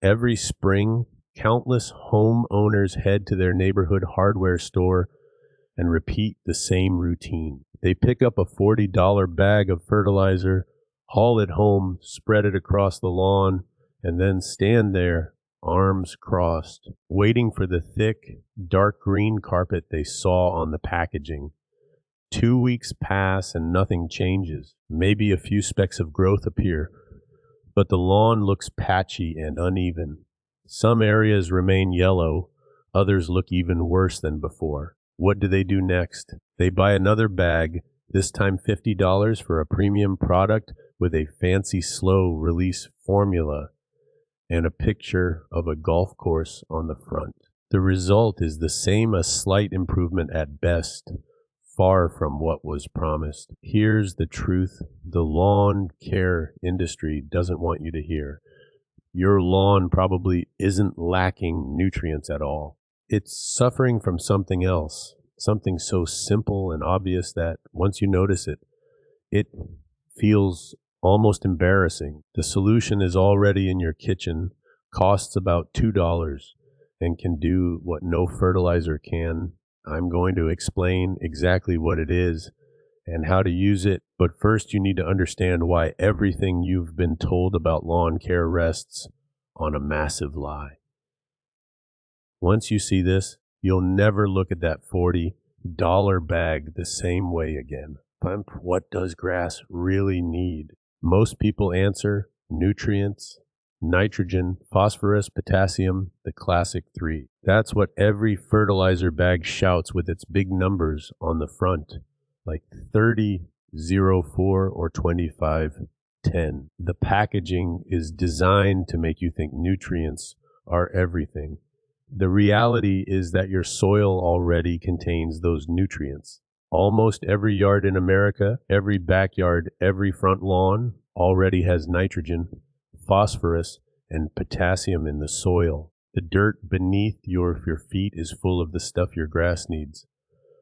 Every spring, countless homeowners head to their neighborhood hardware store and repeat the same routine. They pick up a $40 bag of fertilizer, haul it home, spread it across the lawn, and then stand there, arms crossed, waiting for the thick, dark green carpet they saw on the packaging. 2 weeks pass and nothing changes. Maybe a few specks of growth appear, but the lawn looks patchy and uneven. Some areas remain yellow, others look even worse than before. What do they do next? They buy another bag, this time $50 for a premium product with a fancy slow-release formula and a picture of a golf course on the front. The result is the same, a slight improvement at best, far from what was promised. Here's the truth the lawn care industry doesn't want you to hear. Your lawn probably isn't lacking nutrients at all. It's suffering from something else, something so simple and obvious that once you notice it, it feels almost embarrassing. The solution is already in your kitchen, costs about $2, and can do what no fertilizer can. I'm going to explain exactly what it is and how to use it, but first you need to understand why everything you've been told about lawn care rests on a massive lie. Once you see this, you'll never look at that $40 bag the same way again. What does grass really need? Most people answer nutrients, nitrogen, phosphorus, potassium, the classic three. That's what every fertilizer bag shouts with its big numbers on the front, like 30, 04, or 25, 10. The packaging is designed to make you think nutrients are everything. The reality is that your soil already contains those nutrients. Almost every yard in America, every backyard, every front lawn already has nitrogen, phosphorus, and potassium in the soil. The dirt beneath your feet is full of the stuff your grass needs.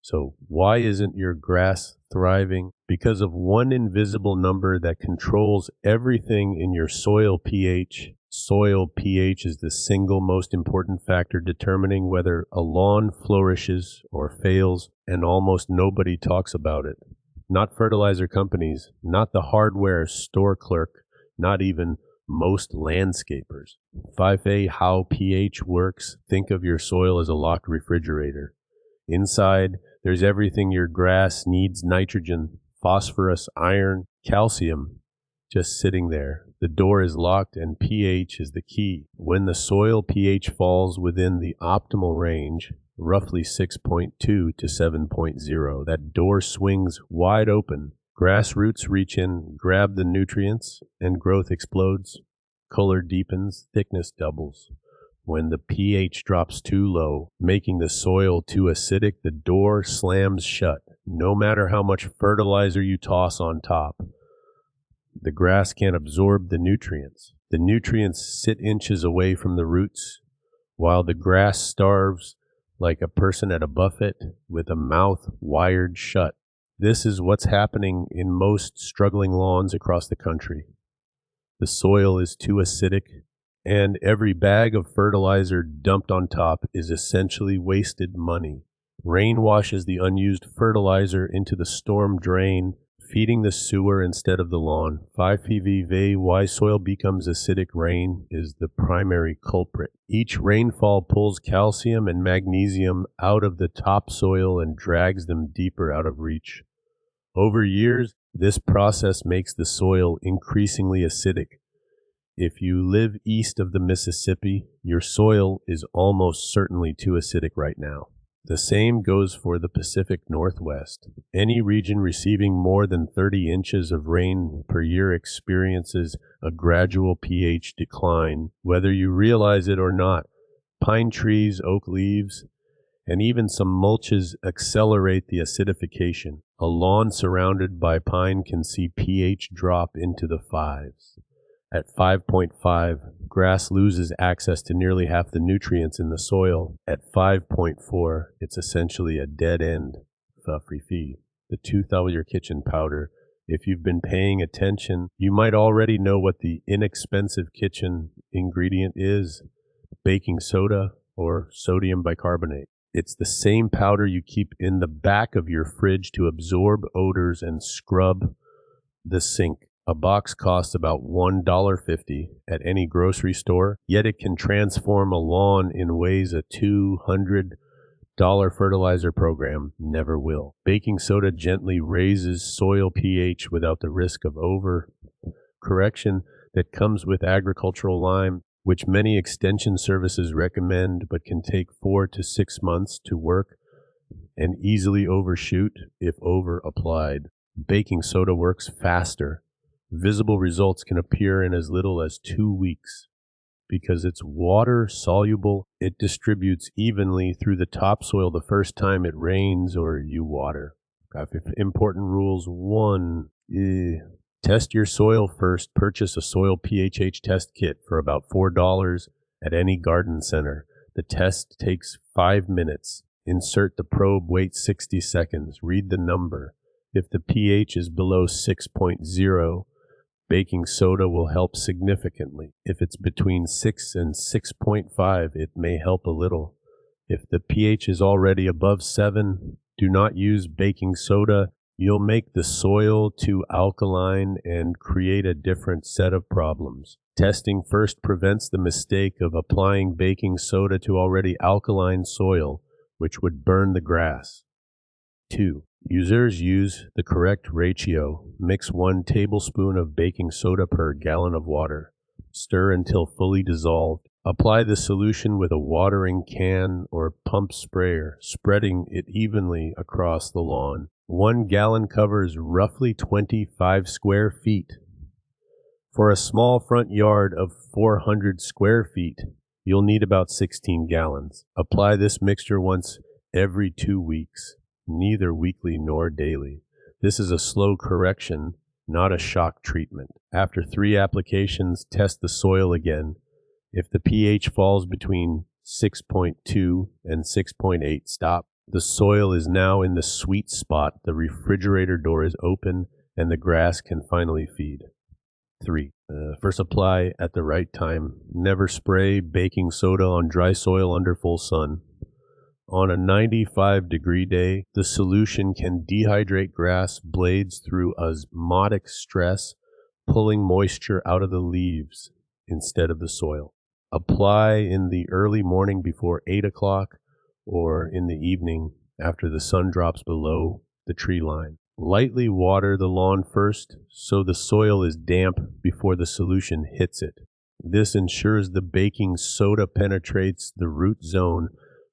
So why isn't your grass thriving? Because of one invisible number that controls everything in your soil pH. Soil pH is the single most important factor determining whether a lawn flourishes or fails, and almost nobody talks about it. Not fertilizer companies, not the hardware store clerk, not even most landscapers. 5A, how pH works. Think of your soil as a locked refrigerator. Inside, there's everything your grass needs: nitrogen, phosphorus, iron, calcium, just sitting there. The door is locked and pH is the key. When the soil pH falls within the optimal range, roughly 6.2 to 7.0, that door swings wide open. Grass roots reach in, grab the nutrients, and growth explodes. Color deepens, thickness doubles. When the pH drops too low, making the soil too acidic, the door slams shut. No matter how much fertilizer you toss on top, the grass can't absorb the nutrients. The nutrients sit inches away from the roots, while the grass starves like a person at a buffet with a mouth wired shut. This is what's happening in most struggling lawns across the country. The soil is too acidic, and every bag of fertilizer dumped on top is essentially wasted money. Rain washes the unused fertilizer into the storm drain, feeding the sewer instead of the lawn. 5PV, why soil becomes acidic. Rain is the primary culprit. Each rainfall pulls calcium and magnesium out of the topsoil and drags them deeper out of reach. Over years, this process makes the soil increasingly acidic. If you live east of the Mississippi, your soil is almost certainly too acidic right now. The same goes for the Pacific Northwest. Any region receiving more than 30 inches of rain per year experiences a gradual pH decline, whether you realize it or not. Pine trees, oak leaves, and even some mulches accelerate the acidification. A lawn surrounded by pine can see pH drop into the 5s. At 5.5, grass loses access to nearly half the nutrients in the soil. At 5.4, it's essentially a dead end. The $2 kitchen powder If you've been paying attention, you might already know what the inexpensive kitchen ingredient is: baking soda or sodium bicarbonate. It's the same powder you keep in the back of your fridge to absorb odors and scrub the sink. A box costs about $1.50 at any grocery store, yet it can transform a lawn in ways a $200 fertilizer program never will. Baking soda gently raises soil pH without the risk of overcorrection that comes with agricultural lime, which many extension services recommend but can take 4 to 6 months to work and easily overshoot if over-applied. Baking soda works faster. Visible results can appear in as little as 2 weeks. Because it's water soluble, it distributes evenly through the topsoil the first time it rains or you water. Important rules. 1. Test your soil first. Purchase a soil pH test kit for about $4 at any garden center. The test takes 5 minutes. Insert the probe, wait 60 seconds. Read the number. If the pH is below 6.0, baking soda will help significantly. If it's between 6 and 6.5, it may help a little. If the pH is already above 7, do not use baking soda. You'll make the soil too alkaline and create a different set of problems. Testing first prevents the mistake of applying baking soda to already alkaline soil, which would burn the grass. 2. Users use the correct ratio. Mix 1 tablespoon of baking soda per gallon of water. Stir until fully dissolved. Apply the solution with a watering can or pump sprayer, spreading it evenly across the lawn. 1 gallon covers roughly 25 square feet. For a small front yard of 400 square feet, you'll need about 16 gallons. Apply this mixture once every 2 weeks, neither weekly nor daily. This is a slow correction, not a shock treatment. After 3 applications, test the soil again. If the pH falls between 6.2 and 6.8, stop. The soil is now in the sweet spot. The refrigerator door is open and the grass can finally feed. 3. First apply at the right time. Never spray baking soda on dry soil under full sun. On a 95-degree day, the solution can dehydrate grass blades through osmotic stress, pulling moisture out of the leaves instead of the soil. Apply in the early morning before 8 o'clock or in the evening after the sun drops below the tree line. Lightly water the lawn first so the soil is damp before the solution hits it. This ensures the baking soda penetrates the root zone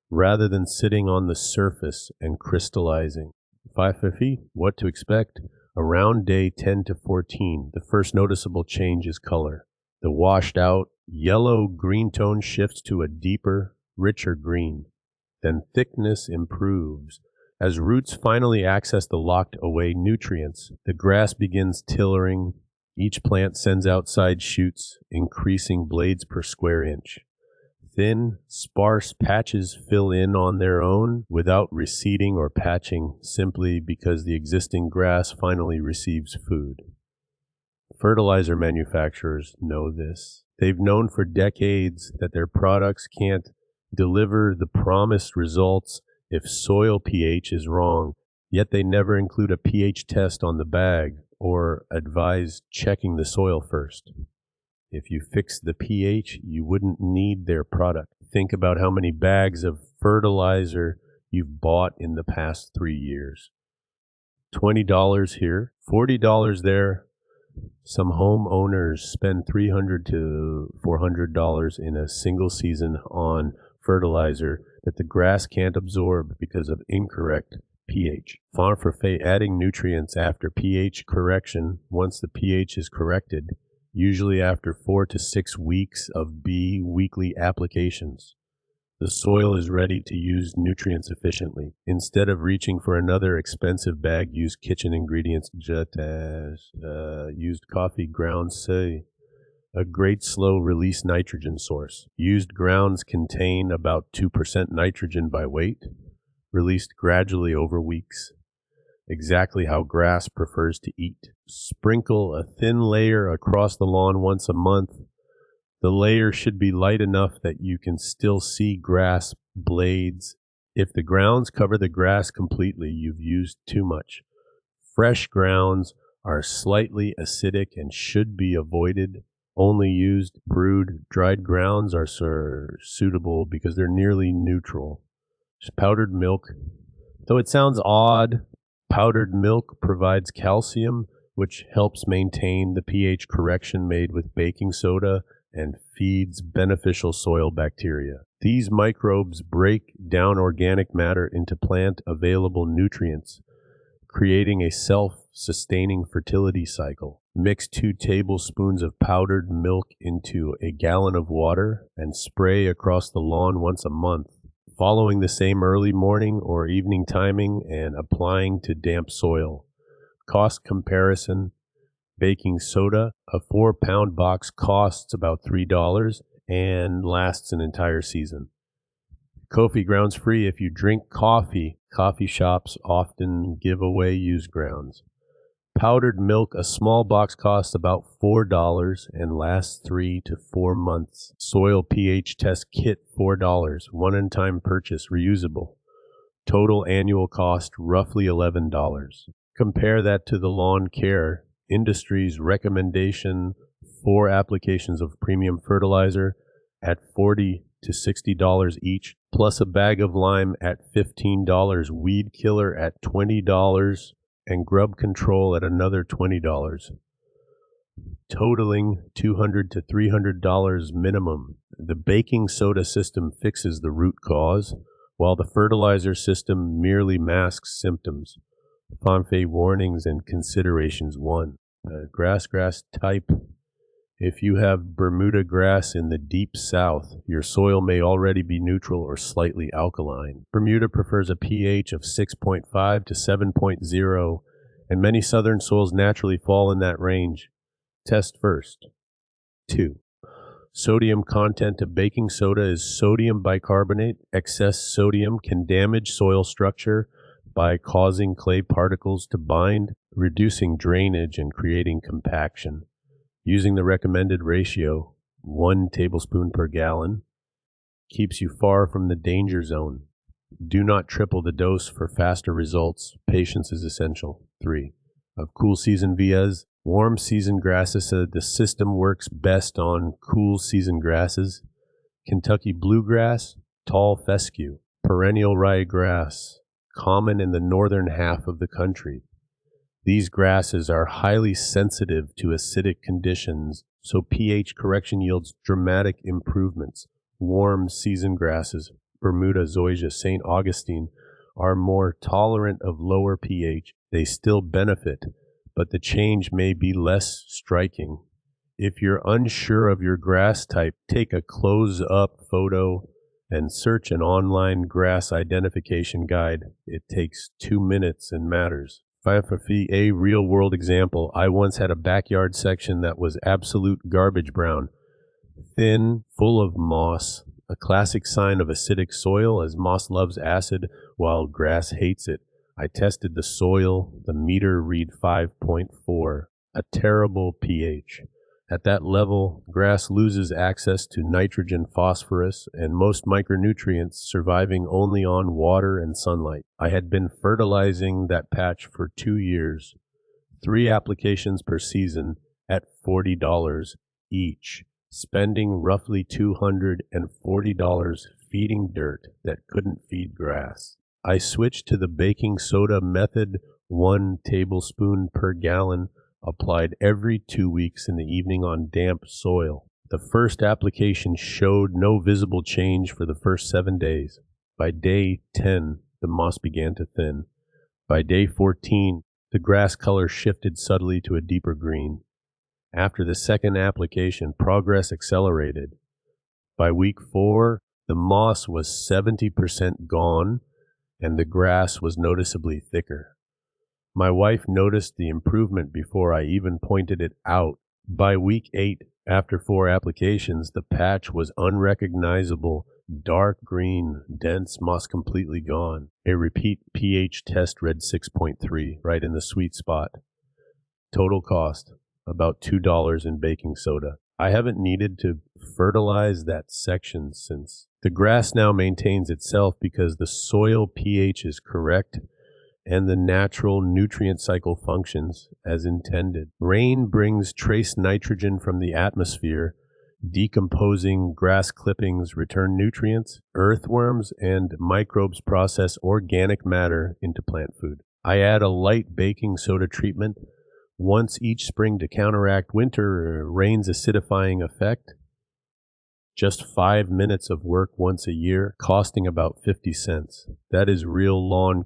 rather than sitting on the surface and crystallizing. 5. What to expect? Around day 10 to 14, the first noticeable change is color. The washed out yellow-green tone shifts to a deeper, richer green. Then thickness improves. As roots finally access the locked-away nutrients, the grass begins tillering. Each plant sends outside shoots, increasing blades per square inch. Thin, sparse patches fill in on their own without receding or patching, simply because the existing grass finally receives food. Fertilizer manufacturers know this. They've known for decades that their products can't deliver the promised results if soil pH is wrong, yet they never include a pH test on the bag or advise checking the soil first. If you fix the pH, you wouldn't need their product. Think about how many bags of fertilizer you've bought in the past 3 years. $20 here, $40 there. Some homeowners spend $300 to $400 in a single season on fertilizer that the grass can't absorb because of incorrect pH. Adding nutrients after pH correction, once the pH is corrected, usually after 4 to 6 weeks of weekly applications. The soil is ready to use nutrients efficiently. Instead of reaching for another expensive bag, use kitchen ingredients such as used coffee grounds, a great slow-release nitrogen source. Used grounds contain about 2% nitrogen by weight, released gradually over weeks. exactly how grass prefers to eat. Sprinkle a thin layer across the lawn once a month. The layer should be light enough that you can still see grass blades. If the grounds cover the grass completely, you've used too much. Fresh grounds are slightly acidic and should be avoided. Only used brewed dried grounds are suitable because they're nearly neutral. Just powdered milk. Though it sounds odd, powdered milk provides calcium, which helps maintain the pH correction made with baking soda and feeds beneficial soil bacteria. These microbes break down organic matter into plant-available nutrients, creating a self-sustaining fertility cycle. Mix 2 tablespoons of powdered milk into a gallon of water and spray across the lawn once a month, following the same early morning or evening timing and applying to damp soil. Cost comparison: baking soda, a 4-pound box costs about $3 and lasts an entire season. Coffee grounds free. If you drink coffee, coffee shops often give away used grounds. Powdered milk, a small box costs about $4 and lasts 3 to 4 months. Soil pH test kit, $4, one-time purchase, reusable. Total annual cost, roughly $11. Compare that to the lawn care industry's recommendation for applications of premium fertilizer at $40 to $60 each, plus a bag of lime at $15, weed killer at $20, and grub control at another $20, totaling $200 to $300 minimum. The baking soda system fixes the root cause, while the fertilizer system merely masks symptoms. FONFE warnings and considerations. 1. Grass type. If you have Bermuda grass in the deep south, your soil may already be neutral or slightly alkaline. Bermuda prefers a pH of 6.5 to 7.0, and many southern soils naturally fall in that range. Test first. 2. Sodium content of baking soda is sodium bicarbonate. Excess sodium can damage soil structure by causing clay particles to bind, reducing drainage and creating compaction. Using the recommended ratio, 1 tablespoon per gallon, keeps you far from the danger zone. Do not triple the dose for faster results. Patience is essential. 3. Of cool season vias, warm season grasses, so the system works best on cool season grasses. Kentucky bluegrass, tall fescue, perennial ryegrass, common in the northern half of the country. These grasses are highly sensitive to acidic conditions, so pH correction yields dramatic improvements. Warm season grasses, Bermuda, zoysia, St. Augustine, are more tolerant of lower pH. They still benefit, but the change may be less striking. If you're unsure of your grass type, take a close-up photo and search an online grass identification guide. It takes 2 minutes and matters. A real-world example. I once had a backyard section that was absolute garbage brown, thin, full of moss, a classic sign of acidic soil, as moss loves acid while grass hates it. I tested the soil. The meter read 5.4, a terrible pH. At that level, grass loses access to nitrogen, phosphorus, and most micronutrients, surviving only on water and sunlight. I had been fertilizing that patch for 2 years, 3 applications per season at $40 each, spending roughly $240 feeding dirt that couldn't feed grass. I switched to the baking soda method, 1 tablespoon per gallon, applied every 2 weeks in the evening on damp soil. The first application showed no visible change for the first 7 days. By day 10, the moss began to thin. By day 14, the grass color shifted subtly to a deeper green. After the second application, progress accelerated. By week 4, the moss was 70% gone, and the grass was noticeably thicker. My wife noticed the improvement before I even pointed it out. By week 8, after 4 applications, the patch was unrecognizable Dark green, dense moss completely gone. A repeat pH test read 6.3, right in the sweet spot. Total cost, about $2 in baking soda. I haven't needed to fertilize that section since. The grass now maintains itself because the soil pH is correct and the natural nutrient cycle functions as intended. Rain brings trace nitrogen from the atmosphere. Decomposing grass clippings return nutrients. Earthworms and microbes process organic matter into plant food. I add a light baking soda treatment once each spring to counteract winter rain's acidifying effect. Just 5 minutes of work once a year, costing about 50 cents. That is real lawn